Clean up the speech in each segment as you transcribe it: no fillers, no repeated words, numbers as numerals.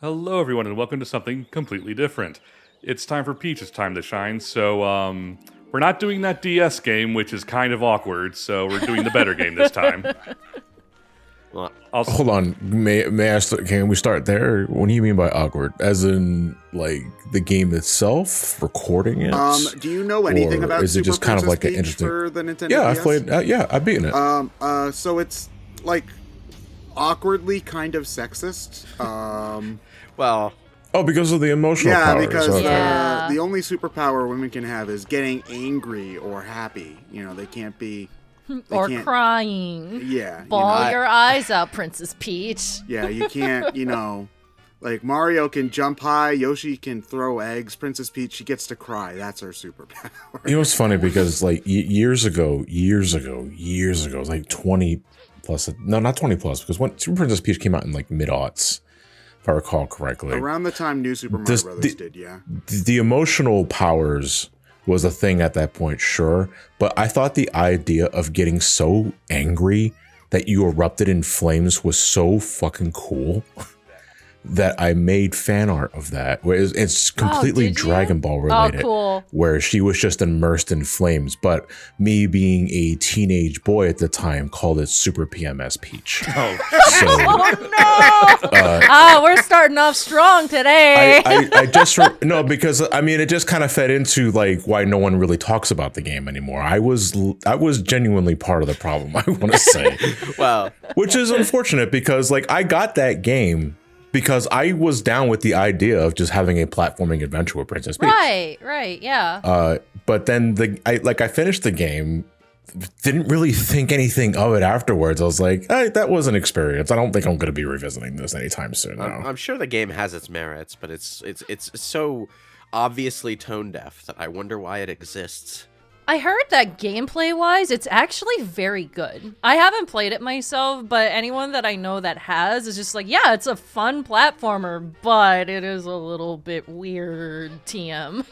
Hello, everyone, and welcome to something completely different. It's time for Peach's time to shine, so we're not doing that DS game, which is kind of awkward, so we're doing the better game this time. Well, Hold on, may I can we start there? What do you mean by awkward? As in, like, the game itself, recording it? Do you know anything about is it Super just kind of Princess like an Peach interesting? for the Nintendo Yeah, DS? I played. I've beaten it. So it's like awkwardly kind of sexist. well, Oh, because of the emotional Yeah, powers. because okay. Yeah. the only superpower women can have is getting angry or happy. You know, they can't be. Or can't- crying. Yeah. Ball your eyes out, Princess Peach. Yeah, you can't. Like Mario can jump high, Yoshi can throw eggs. Princess Peach, she gets to cry. That's her superpower. You know what's funny? Because like years ago, it was like 20 plus. No, not 20 plus. Because when Super Princess Peach came out in like mid-aughts, if I recall correctly. Around the time New Super Mario This- Brothers did, yeah. The emotional powers was a thing at that point, sure, but I thought the idea of getting so angry that you erupted in flames was so fucking cool that I made fan art of that. Where it's completely did you? Dragon Ball related, cool. where she was just immersed in flames. But me being a teenage boy at the time called it Super PMS Peach. Oh, So Oh no! We're starting off strong today. I just no, because I mean it just kind of fed into like why no one really talks about the game anymore. I was genuinely part of the problem, I want to say, well, which is unfortunate because like I got that game because I was down with the idea of just having a platforming adventure with Princess Peach. right, yeah. But then I finished the game, didn't really think anything of it afterwards. I was like, hey, that was an experience. I don't think I'm going to be revisiting this anytime soon. No. I'm sure the game has its merits, but it's so obviously tone deaf that I wonder why it exists. I heard that gameplay-wise, it's actually very good. I haven't played it myself, but anyone that I know that has is just like, yeah, it's a fun platformer, but it is a little bit weird, TM.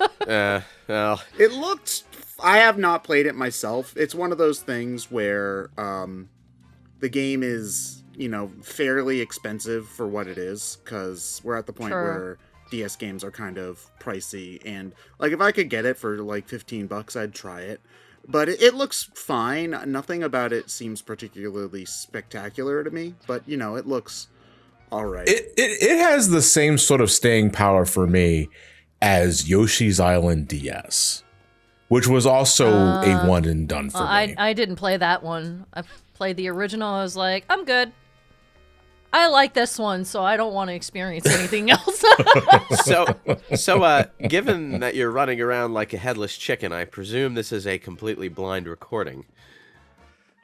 Well, It looked. I have not played it myself. It's one of those things where the game is, fairly expensive for what it is, because we're at the point Sure. where DS games are kind of pricey, and like if I could get it for like $15, I'd try it. But it looks fine. Nothing about it seems particularly spectacular to me, but it looks all right. It has the same sort of staying power for me as Yoshi's Island DS, which was also a one and done for me. I didn't play that one. I played the original. I was like, I'm good. I like this one, so I don't want to experience anything else. so given that you're running around like a headless chicken, I presume this is a completely blind recording.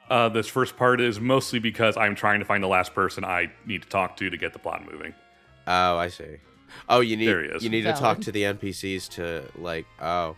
this first part is mostly because I'm trying to find the last person I need to talk to get the plot moving. Oh, I see. Oh, you need There he is. you need to talk Valid. to the NPCs to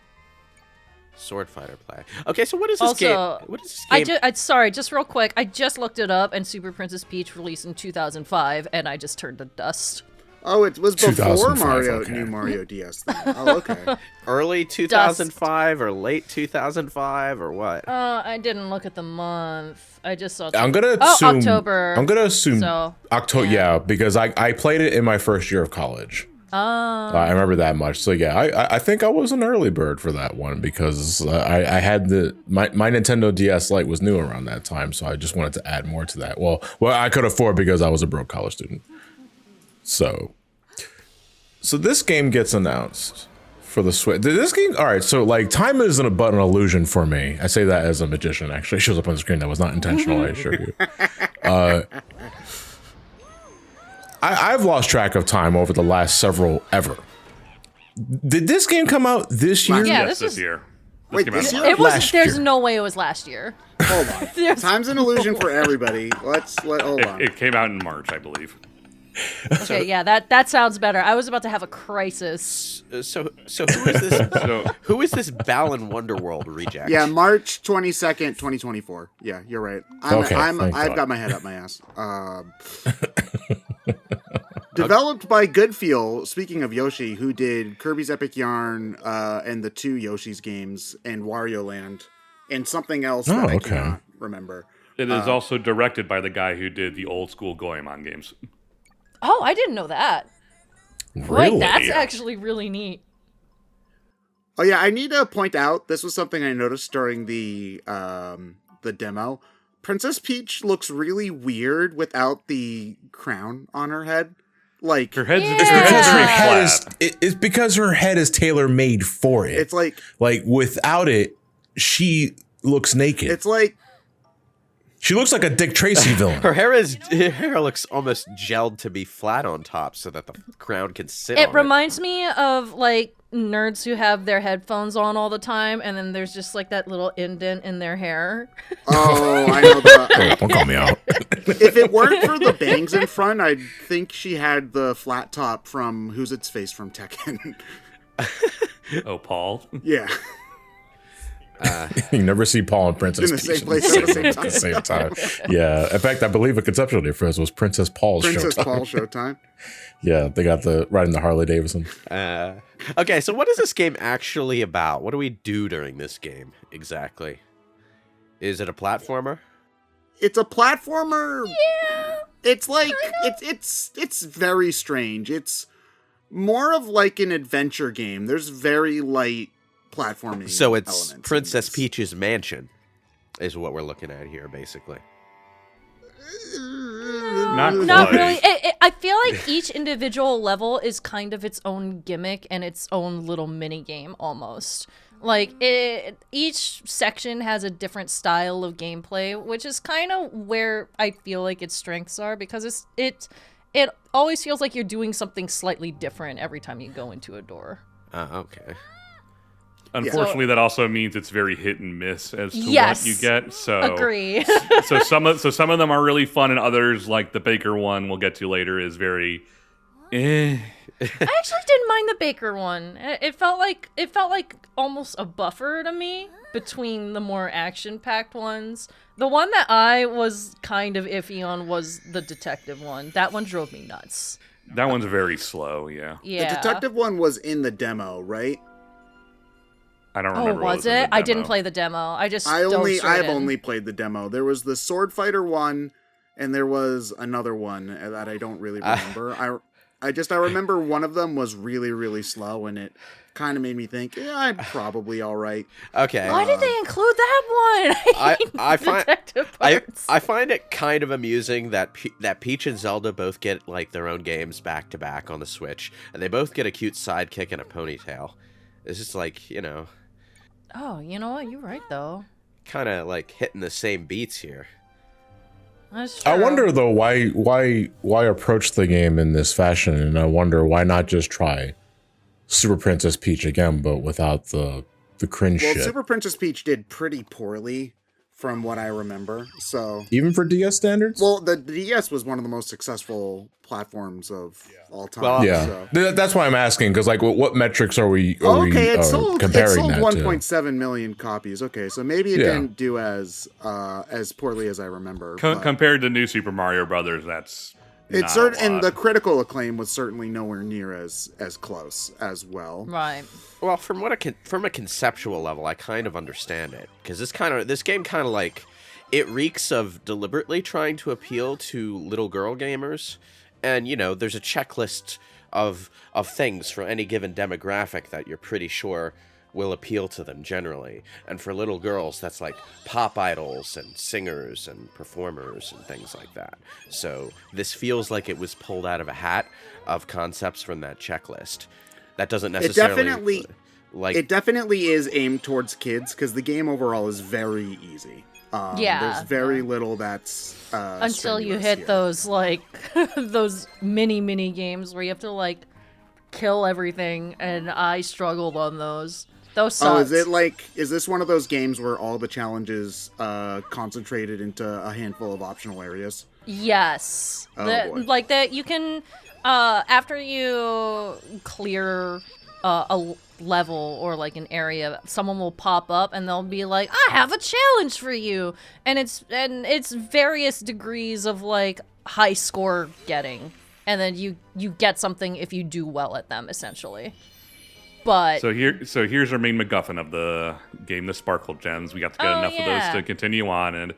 sword fighter play. Okay, so what is this game? Also, What is this game? sorry, just real quick. I just looked it up, and Super Princess Peach released in 2005, and I just turned to dust. Oh, it was before 2005, okay. New Mario DS thing. Oh, okay. Early 2005 or late 2005 or what? I didn't look at the month. I just saw. I'm gonna assume October. I'm gonna assume So, October. Yeah, because I played it in my first year of college. I remember that much. So yeah, I think I was an early bird for that one because I had my Nintendo DS Lite was new around that time, so I just wanted to add more to that. Well, I could afford because I was a broke college student. So this game gets announced for the Switch. This game, all right. So like, time isn't but an illusion for me. I say that as a magician. Actually, it shows up on the screen. That was not intentional. I assure you. I've lost track of time over the last several ever. Did this game come out this year? Yeah, Yes, this this is- year. Wait, came out this in year? March. It was. Last There's year. no way it was last year. Hold on. There's- Time's an illusion for everybody. Hold on. It came out in March, I believe. Okay, yeah, that sounds better. I was about to have a crisis. So who is this? So Who is this Balan Wonderworld reject? Yeah, March 22nd, 2024. Yeah, you're right. Okay, thank I've God. got my head up my ass. Developed by Goodfeel, speaking of Yoshi, who did Kirby's Epic Yarn and the two Yoshi's games and Wario Land and something else that I okay. cannot remember. it is also directed by the guy who did the old school Goemon games. Oh, I didn't know that. Really? Boy, that's actually really neat. Oh yeah, I need to point out this was something I noticed during the demo. Princess Peach looks really weird without the crown on her head. Like Her head's, Yeah. her It's head's because very her head is. flat. It's because her head is tailor made for it. it's like without it, she looks naked. it's like She looks like a Dick Tracy villain. Her hair looks almost gelled to be flat on top so that the crown can sit It on reminds me of like nerds who have their headphones on all the time, and then there's just like that little indent in their hair. oh, I know the. Don't call me out. If it weren't for the bangs in front, I'd think she had the flat top from Who's Its Face from Tekken. Oh, Paul. Yeah. You never see Paul and Princess In the Peach same place at the same time. Yeah. In fact, I believe the conceptual difference was Princess Paul's Princess Showtime. Paul Showtime. Yeah, they got the riding the Harley Davidson. Okay, so what is this game actually about? What do we do during this game exactly? Is it a platformer? It's a platformer. Yeah. It's like it's very strange. It's more of like an adventure game. There's very light platforming. So it's elements in Princess this. Peach's mansion is what we're looking at here, basically. Not Not quite. really. I feel like each individual level is kind of its own gimmick and its own little mini game almost. Like each section has a different style of gameplay, which is kind of where I feel like its strengths are, because it always feels like you're doing something slightly different every time you go into a door. Okay. Unfortunately, that also means it's very hit and miss as to Yes. what you get. So, Agree. so some of them are really fun, and others, like the Baker one we'll get to later, is very. Eh. I actually didn't mind the Baker one. It felt like almost a buffer to me between the more action-packed ones. The one that I was kind of iffy on was the detective one. That one drove me nuts. That one's very slow. Yeah, Yeah. The detective one was in the demo, right? I don't Oh, remember. what was in the it? I didn't demo. play the demo. I just I've in. only played the demo. There was the Sword Fighter one, and there was another one that I don't really remember. I remember one of them was really, really slow, and it kind of made me think, yeah, I'm probably all right. Okay. Why did they include that one? I find detective parts. I find it kind of amusing that that Peach and Zelda both get like their own games back to back on the Switch, and they both get a cute sidekick and a ponytail. It's just like, you know, Oh, you know what? You're right, though. kind of like hitting the same beats here. That's true. I wonder though why approach the game in this fashion, and I wonder why not just try Super Princess Peach again, but without the cringe Well, shit. Super Princess Peach did pretty poorly from what I remember. So, Even for DS standards. well, the DS was one of the most successful platforms of all time. Well, yeah, So. That's why I'm asking, because like, what metrics are we It sold comparing that to? 1.7 million copies. Okay, so maybe it Yeah. didn't do as poorly as I remember. but Compared to New Super Mario Brothers, that's it's not a and lot. the critical acclaim was certainly nowhere near as close as well. Right. Well, from a conceptual level, I kind of understand it, because this game kind of like it reeks of deliberately trying to appeal to little girl gamers, and you know, there's a checklist of things for any given demographic that you're pretty sure will appeal to them generally. And for little girls, that's like pop idols and singers and performers and things like that. So this feels like it was pulled out of a hat of concepts from that checklist. That doesn't necessarily It definitely is aimed towards kids because the game overall is very easy. Yeah. There's very little that's Until you strenuous hit here. those, like, those mini games where you have to, like, kill everything, and I struggled on those. Those sucked. Oh, is this one of those games where all the challenges concentrated into a handful of optional areas? Yes. Oh, boy. Like that you can after you clear a level or like an area, someone will pop up and they'll be like, I have a challenge for you. And it's various degrees of like high score getting. And then you get something if you do well at them, essentially. But So here's our main MacGuffin of the game, the Sparkle Gems. We got to get Oh, enough of yeah. those to continue on, and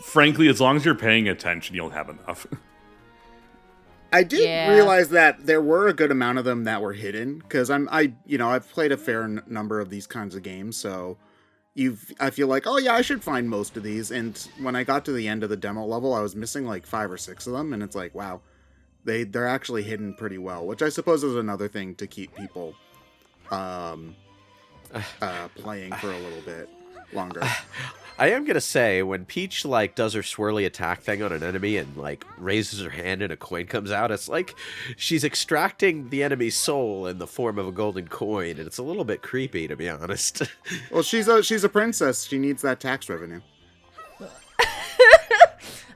frankly, as long as you're paying attention, you'll have enough. I did Yeah. realize that there were a good amount of them that were hidden because I've played a fair number of these kinds of games, so I feel like, oh yeah, I should find most of these. And when I got to the end of the demo level, I was missing like 5 or 6 of them, and it's like, wow, they're actually hidden pretty well, which I suppose is another thing to keep people playing for a little bit longer. I am gonna say, when Peach like does her swirly attack thing on an enemy and like raises her hand and a coin comes out, it's like she's extracting the enemy's soul in the form of a golden coin, and it's a little bit creepy, to be honest. Well, she's a princess. She needs that tax revenue.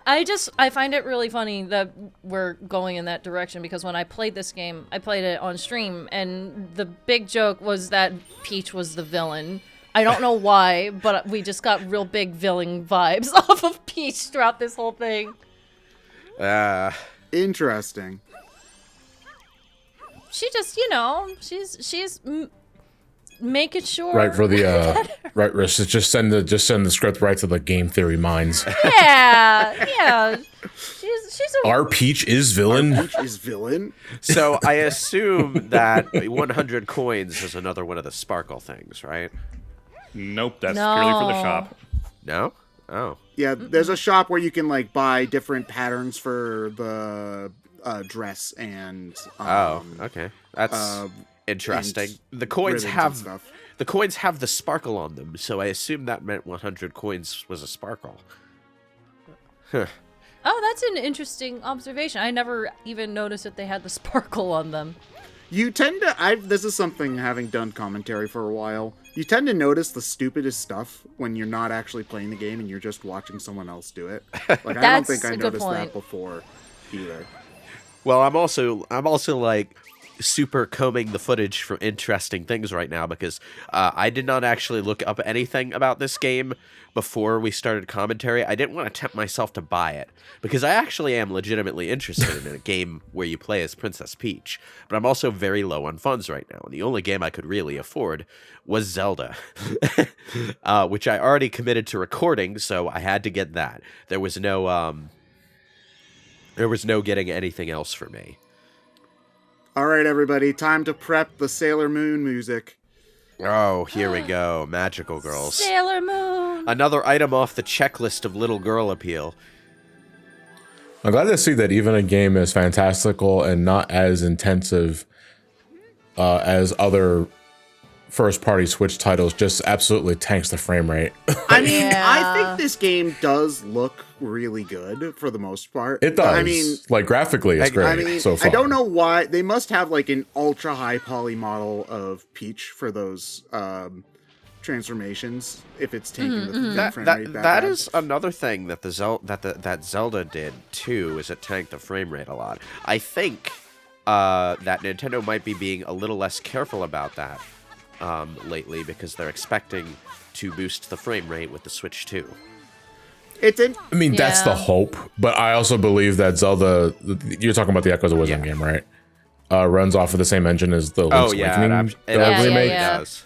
I find it really funny that we're going in that direction because when I played this game, I played it on stream, and the big joke was that Peach was the villain. I don't know why, but we just got real big villain vibes off of Peach throughout this whole thing. Interesting. She just, she's making sure. Right for the right. Just send the script right to the game theory minds. Yeah. She's a. Our Peach is villain. Peach is villain. So I assume that 100 coins is another one of the sparkle things, right? Nope, that's No. purely for the shop. No? Oh. Yeah, there's a shop where you can like buy different patterns for the dress and Okay. That's interesting. and The coins ribbons and have stuff. the coins have the sparkle on them, so I assume that meant 100 coins was a sparkle. Huh. Oh, that's an interesting observation. I never even noticed that they had the sparkle on them. You tend to this is something having done commentary for a while. You tend to notice the stupidest stuff when you're not actually playing the game and you're just watching someone else do it. Like I don't That's think I a good noticed point. that before either. Well, I'm also like super combing the footage for interesting things right now because I did not actually look up anything about this game before we started commentary. I didn't want to tempt myself to buy it because I actually am legitimately interested in a game where you play as Princess Peach, but I'm also very low on funds right now, and the only game I could really afford was Zelda, which I already committed to recording, so I had to get that. There was no getting anything else for me. All right, everybody, time to prep the Sailor Moon music. Oh, here we go. Magical girls. Sailor Moon. Another item off the checklist of little girl appeal. I'm glad to see that even a game as fantastical and not as intensive as other first-party Switch titles just absolutely tanks the frame rate. I mean, I Yeah. think this game does look really good for the most part. It does. I mean, like graphically, it's great I mean, so far. I don't know why they must have like an ultra high poly model of Peach for those transformations. If it's taking the frame rate That bad. is another thing that that Zelda did too, is it tanked the frame rate a lot. I think that Nintendo might be being a little less careful about that lately because they're expecting to boost the frame rate with the Switch 2. It's in. I mean, that's the Yeah. hope, but I also believe that Zelda, you're talking about the Echoes of Wisdom game, right? Runs off of the same engine as the Link's Awakening it remake. yeah. does.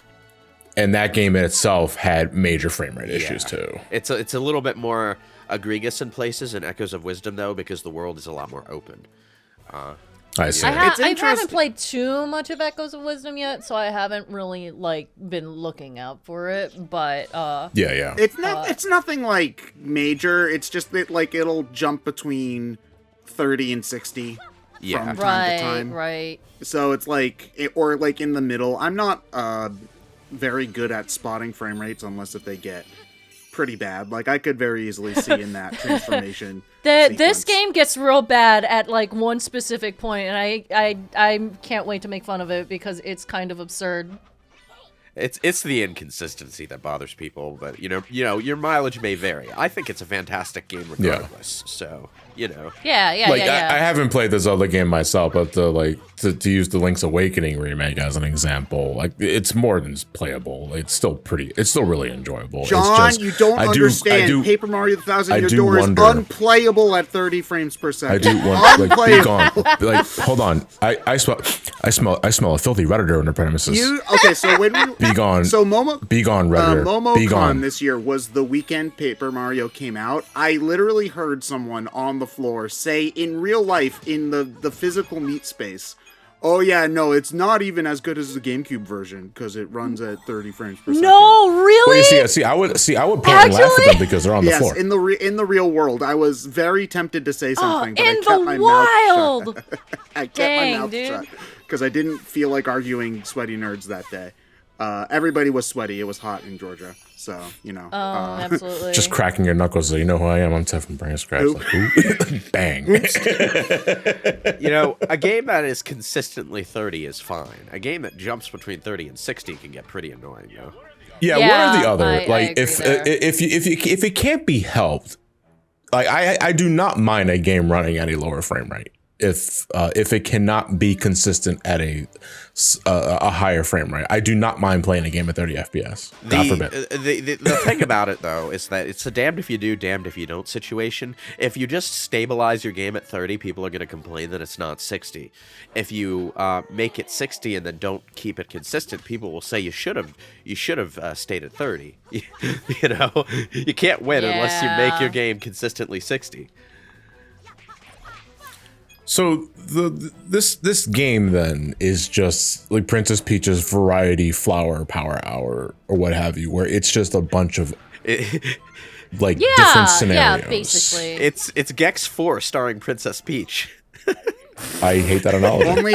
And that game in itself had major frame rate issues too. It's a little bit more egregious in places in Echoes of Wisdom though, because the world is a lot more open. I see. I haven't interesting. played too much of Echoes of Wisdom yet, so I haven't really like been looking out for it. But Yeah. It's not. It's nothing like major. It's just that like it'll jump between 30 and 60 Yeah. from time to time. right. So it's like, or like in the middle. I'm not very good at spotting frame rates unless if they get pretty bad. Like I could very easily see in that transformation. This sequence. game gets real bad at like one specific point, and I can't wait to make fun of it because it's kind of absurd. It's the inconsistency that bothers people, but you know your mileage may vary. I think it's a fantastic game regardless. So Yeah. Like I haven't played this other game myself, but to use the Link's Awakening remake as an example, like it's more than playable. It's still really enjoyable. John, it's just, you don't understand. Paper Mario: The Thousand Year Door is unplayable at 30 frames per second. I do want like be gone. Like hold on, I smell a filthy redditor in the premises. Okay? So when we Be gone. So Be gone, redditor. Be MomoCon gone. this year was the weekend Paper Mario came out. I literally heard someone on the floor say in real life, in the physical meat space, oh yeah, no, it's not even as good as the GameCube version because it runs at 30 frames per second. No, really? Well, I would point and laugh at them because they're on the floor. Yes, in the real world, I was very tempted to say something, but I in kept the my wild. mouth shut. I kept Dang, my mouth dude. shut because I didn't feel like arguing sweaty nerds that day. Everybody was sweaty. It was hot in Georgia, so Absolutely. Just cracking your knuckles. You know who I am? I'm Ted from BrainScratch. Like, ooh. Bang. A game that is consistently 30 is fine. A game that jumps between 30 and 60 can get pretty annoying, though. Yeah, Yeah, one or the other. I Like agree there. if it can't be helped, like I do not mind a game running at a lower frame rate if it cannot be consistent at a higher frame rate. I do not mind playing a game at 30 FPS. God forbid. The thing about it, though, is that it's a damned if you do, damned if you don't situation. If you just stabilize your game at 30, people are going to complain that it's not 60. If you make it 60 and then don't keep it consistent, people will say you should have stayed at 30. You can't win unless you make your game consistently 60. So this game then is just like Princess Peach's Variety Flower Power Hour or what have you, where it's just a bunch of different scenarios. Yeah, basically. It's Gex 4 starring Princess Peach. I hate that analogy. only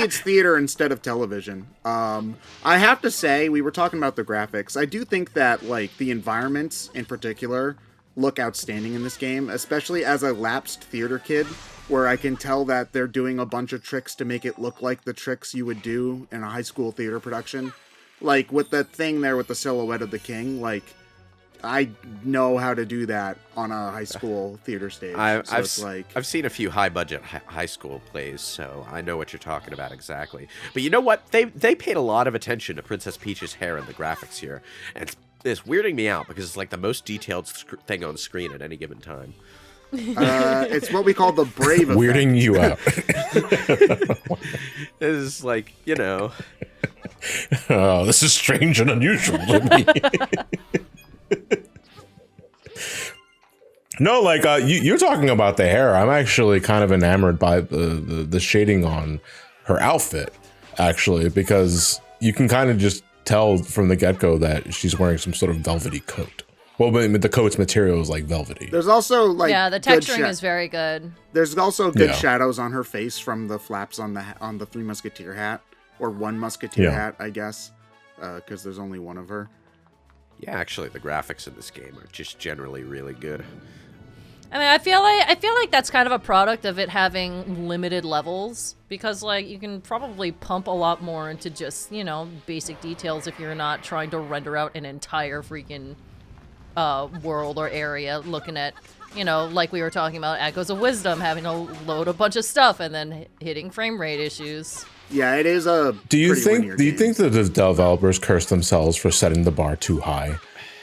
it's theater instead of television. I have to say, we were talking about the graphics. I do think that like the environments in particular look outstanding in this game, especially as a lapsed theater kid, where I can tell that they're doing a bunch of tricks to make it look like the tricks you would do in a high school theater production. Like with that thing there with the silhouette of the king, like I know how to do that on a high school theater stage. I've seen a few high budget high school plays, so I know what you're talking about exactly. But you know what? They paid a lot of attention to Princess Peach's hair and the graphics here, and it's weirding me out because it's like the most detailed thing on screen at any given time. It's what we call the brave effect. Weirding you out. It's like, Oh, this is strange and unusual to me. No, like you're talking about the hair. I'm actually kind of enamored by the shading on her outfit, actually, because you can kind of just tell from the get-go that she's wearing some sort of velvety coat. Well, but the coat's material is like velvety. There's also like the texturing is very good. There's also good shadows on her face from the flaps on the Three Musketeer hat, or one Musketeer hat, I guess, because there's only one of her. Yeah, actually, the graphics in this game are just generally really good. I mean, I feel like that's kind of a product of it having limited levels, because like you can probably pump a lot more into just basic details if you're not trying to render out an entire freaking world or area, looking at like we were talking about Echoes of Wisdom, having to load a bunch of stuff and then hitting frame rate issues. Yeah, it is a. Do you think that the developers cursed themselves for setting the bar too high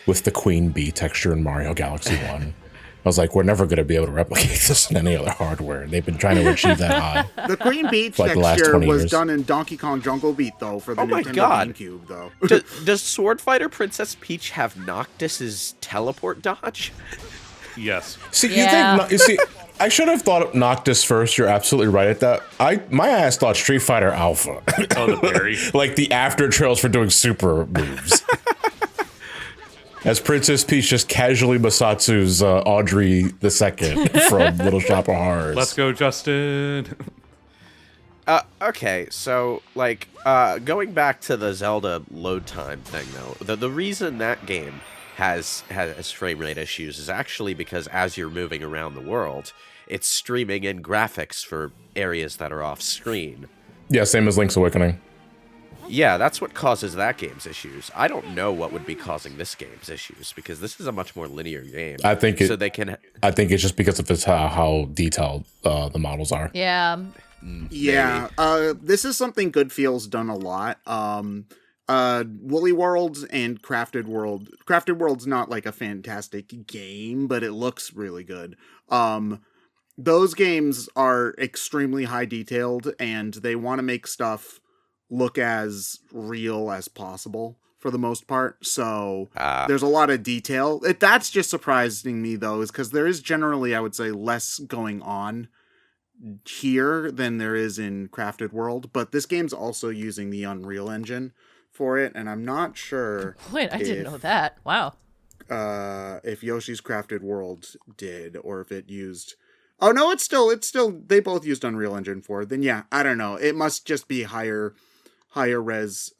with the Queen Bee texture in Mario Galaxy 1? I was like, we're never going to be able to replicate this in any other hardware. They've been trying to achieve that high. The Queen Bee like texture was years. done in Donkey Kong Jungle Beat, though, for the Nintendo GameCube, though. Does Sword Fighter Princess Peach have Noctis's teleport dodge? Yes. See, I should have thought of Noctis first. You're absolutely right at that. My ass thought Street Fighter Alpha. Oh, the berry. Like the after trails for doing super moves. As Princess Peach just casually Masatsu's Audrey II from Little Shop of Horrors. Let's go, Justin. Okay, so like going back to the Zelda load time thing, though, the reason that game has frame rate issues is actually because as you're moving around the world, it's streaming in graphics for areas that are off screen. Yeah, same as Link's Awakening. Yeah, that's what causes that game's issues. I don't know what would be causing this game's issues, because this is a much more linear game. I think it's just because of how detailed the models are. Yeah. Yeah. This is something Good Feel's done a lot. Woolly Worlds and Crafted World. Crafted World's not like a fantastic game, but it looks really good. Those games are extremely high detailed, and they want to make stuff look as real as possible for the most part. So there's a lot of detail. That's just surprising me, though, is because there is generally, I would say, less going on here than there is in Crafted World. But this game's also using the Unreal Engine for it, and I'm not sure. Wait, I didn't know that. Wow. If Yoshi's Crafted World did, or if it used... Oh, no, it's still, they both used Unreal Engine for it. Then, yeah, I don't know. It must just be higher res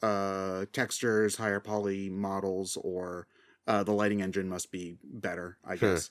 textures, higher poly models, or the lighting engine must be better, I guess.